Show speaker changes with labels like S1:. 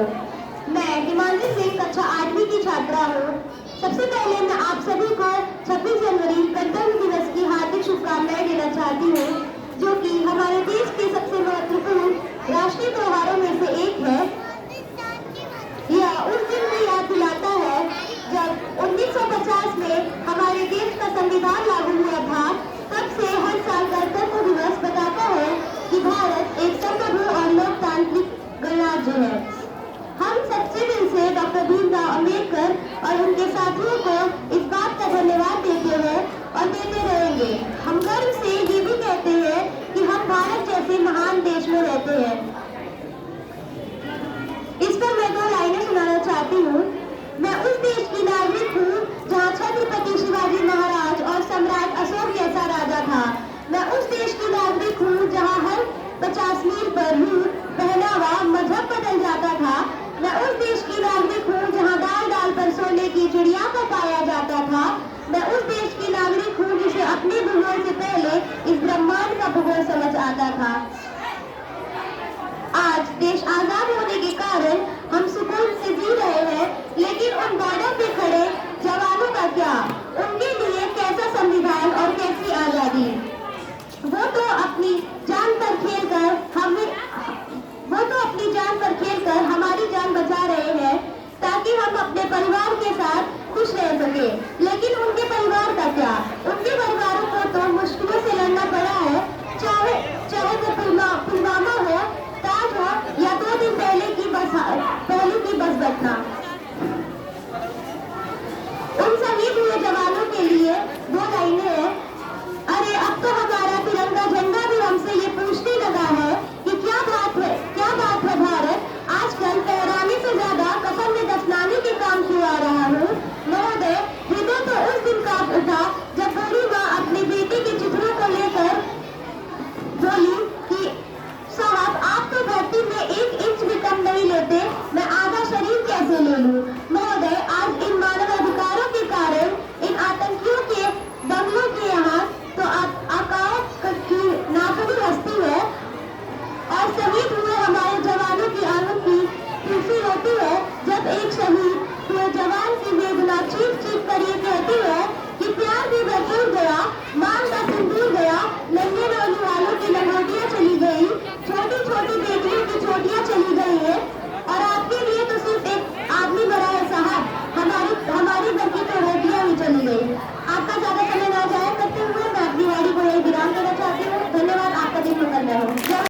S1: हूँ। मैं हिमांशु सिंह कक्षा 8वीं की छात्रा हूँ। सबसे पहले मैं आप सभी को 26 जनवरी गणतंत्र दिवस की हार्दिक शुभकामनाएं देना चाहती हूँ, जो कि हमारे देश के सबसे महत्वपूर्ण राष्ट्रीय त्योहारों में से एक है। यह उस दिन की याद दिलाता है जब 1950 में हमारे देश का संविधान लागू हुआ था। तब से हर साल गणतंत्र दिवस बताता है कि भारत एक संप्रभु और लोकतांत्रिक गणराज्य है। हम सच्चे दिल से डॉक्टर भीमराव अंबेडकर और उनके साथियों को इस बात का धन्यवाद देते हैं और देते रहेंगे। हम गर्व से ये भी कहते हैं कि हम भारत जैसे महान देश में रहते हैं। इस पर मैं 2 लाइनें सुनाना चाहती हूँ। मैं उस देश की नागरिक हूँ जहाँ छत्रपति शिवाजी महाराज और सम्राट अशोक जैसा राजा था। मैं उस देश की नागरिक हूँ जहाँ हर 50 मील पर रूट, पहनावा, मजहब बदल जाता था। मैं उस देश की नागरिक हूँ जहाँ डाल डाल पर सोने की चिड़िया को पाया जाता था। मैं उस देश की नागरिक हूँ जिसे अपने भूगोल से पहले इस ब्रह्मांड का भूगोल समझ आता था। आज देश आजाद होने के कारण हम सुकून से जी रहे हैं, लेकिन उन बॉर्डर पे खड़े जवानों का क्या? उनके लिए कैसा संविधान और कैसी आजादी? वो तो अपनी जान पर खेलकर